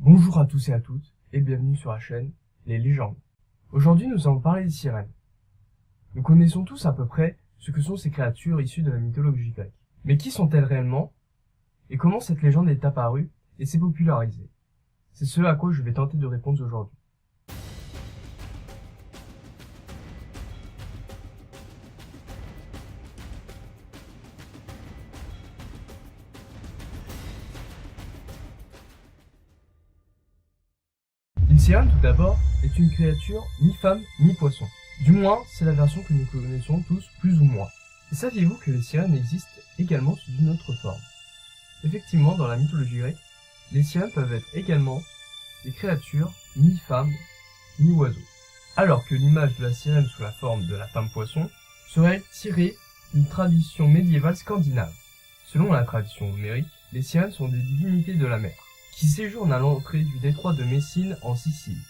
Bonjour à tous et à toutes, et bienvenue sur la chaîne Les Légendes. Aujourd'hui, nous allons parler des sirènes. Nous connaissons tous à peu près ce que sont ces créatures issues de la mythologie grecque. Mais qui sont-elles réellement? Et comment cette légende est apparue et s'est popularisée? C'est ce à quoi je vais tenter de répondre aujourd'hui. Une sirène, tout d'abord, est une créature mi-femme, mi-poisson. Du moins, c'est la version que nous connaissons tous, plus ou moins. Et saviez-vous que les sirènes existent également sous une autre forme? Effectivement, dans la mythologie grecque, les sirènes peuvent être également des créatures mi-femme, mi-oiseau. Alors que l'image de la sirène sous la forme de la femme-poisson serait tirée d'une tradition médiévale scandinave. Selon la tradition homérique, les sirènes sont des divinités de la mer, qui séjournent à l'entrée du détroit de Messine en Sicile.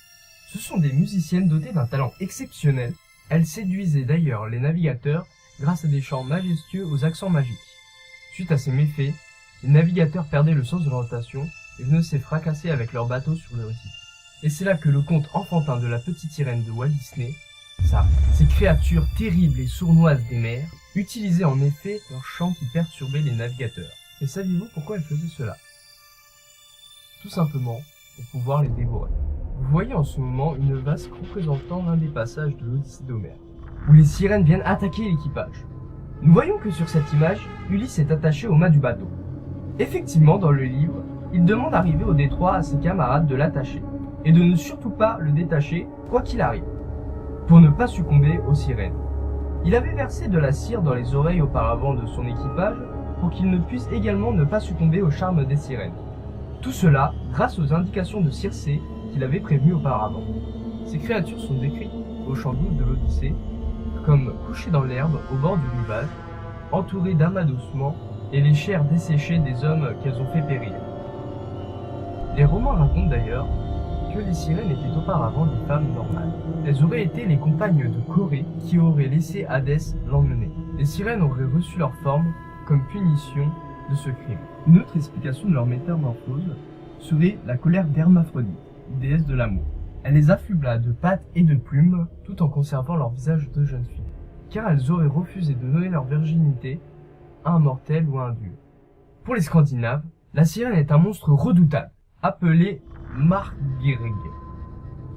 Ce sont des musiciennes dotées d'un talent exceptionnel. Elles séduisaient d'ailleurs les navigateurs grâce à des chants majestueux aux accents magiques. Suite à ces méfaits, les navigateurs perdaient le sens de l'orientation et venaient se fracasser avec leurs bateaux sur le récif. Et c'est là que le conte enfantin de la petite sirène de Walt Disney, ces créatures terribles et sournoises des mers, utilisaient en effet leurs chants qui perturbaient les navigateurs. Et saviez-vous pourquoi elles faisaient cela? Tout simplement pour pouvoir les dévorer. Vous voyez en ce moment une vasque représentant l'un des passages de l'Odyssée d'Homère, où les sirènes viennent attaquer l'équipage. Nous voyons que sur cette image, Ulysse est attaché au mât du bateau. Effectivement, dans le livre, il demande d'arriver au détroit à ses camarades de l'attacher, et de ne surtout pas le détacher, quoi qu'il arrive, pour ne pas succomber aux sirènes. Il avait versé de la cire dans les oreilles auparavant de son équipage, pour qu'il ne puisse également ne pas succomber au charme des sirènes. Tout cela grâce aux indications de Circé qu'il avait prévenues auparavant. Ces créatures sont décrites au chant 12 de l'Odyssée comme couchées dans l'herbe au bord du rivage, entourées d'amas d'ossements et les chairs desséchées des hommes qu'elles ont fait périr. Les romans racontent d'ailleurs que les sirènes étaient auparavant des femmes normales. Elles auraient été les compagnes de Corée qui auraient laissé Hadès l'emmener. Les sirènes auraient reçu leur forme comme punition de ce crime. Une autre explication de leur métamorphose serait la colère d'Hermaphrodite, déesse de l'amour. Elle les affubla de pattes et de plumes, tout en conservant leur visage de jeunes filles, car elles auraient refusé de donner leur virginité à un mortel ou à un dieu. Pour les Scandinaves, la sirène est un monstre redoutable, appelé Margirg,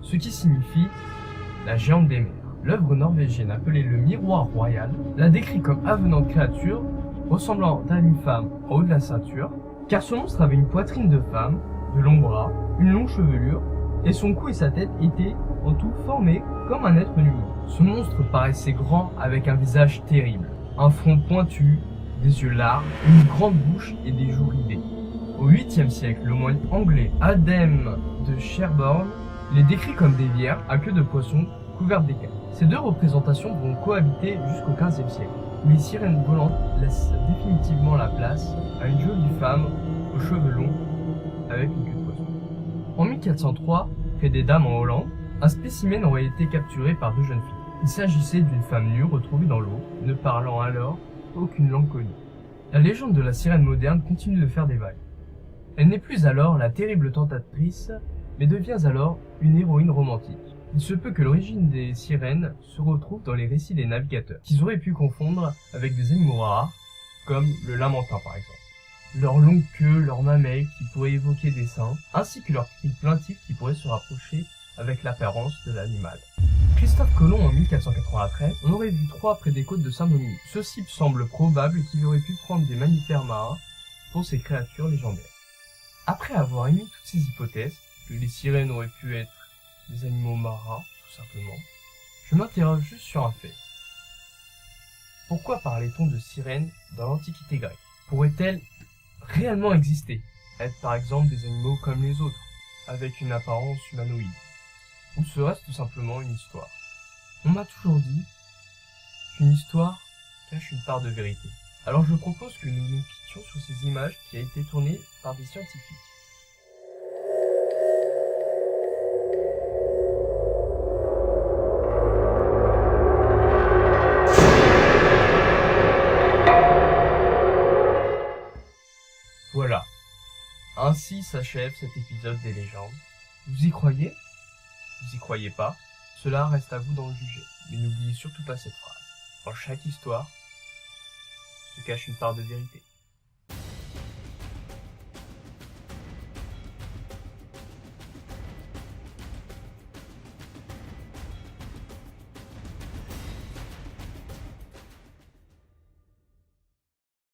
ce qui signifie la géante des mers. L'œuvre norvégienne appelée le Miroir royal la décrit comme avenante créature ressemblant à une femme en haut de la ceinture, car ce monstre avait une poitrine de femme, de longs bras, une longue chevelure, et son cou et sa tête étaient en tout formés comme un être humain. Ce monstre paraissait grand avec un visage terrible, un front pointu, des yeux larges, une grande bouche et des joues ridées. Au 8e siècle, le moine anglais Adem de Sherborne les décrit comme des vierges à queue de poisson couvertes d'écailles. Ces deux représentations vont cohabiter jusqu'au 15e siècle. Les sirènes volantes laissent définitivement la place à une jolie femme aux cheveux longs avec une queue de poisson. En 1403, près des Dames en Hollande, un spécimen aurait été capturé par deux jeunes filles. Il s'agissait d'une femme nue retrouvée dans l'eau, ne parlant alors aucune langue connue. La légende de la sirène moderne continue de faire des vagues. Elle n'est plus alors la terrible tentatrice, mais devient alors une héroïne romantique. Il se peut que l'origine des sirènes se retrouve dans les récits des navigateurs, qu'ils auraient pu confondre avec des animaux rares, comme le lamentin par exemple. Leur longue queue, leurs mamelles qui pourraient évoquer des seins, ainsi que leurs cris plaintifs qui pourraient se rapprocher avec l'apparence de l'animal. Christophe Colomb en 1493, on aurait vu trois près des côtes de Saint-Dominique. Ceci semble probable qu'il aurait pu prendre des mammifères marins pour ces créatures légendaires. Après avoir émis toutes ces hypothèses, que les sirènes auraient pu être des animaux marins, tout simplement, je m'interroge juste sur un fait. Pourquoi parlait-on de sirènes dans l'Antiquité grecque? Pourraient-elles réellement exister? Être par exemple des animaux comme les autres, avec une apparence humanoïde? Ou serait-ce tout simplement une histoire? On m'a toujours dit qu'une histoire cache une part de vérité. Alors je propose que nous nous quittions sur ces images qui ont été tournées par des scientifiques. Voilà. Ainsi s'achève cet épisode des légendes. Vous y croyez? Vous y croyez pas? Cela reste à vous d'en juger. Mais n'oubliez surtout pas cette phrase. Dans chaque histoire se cache une part de vérité.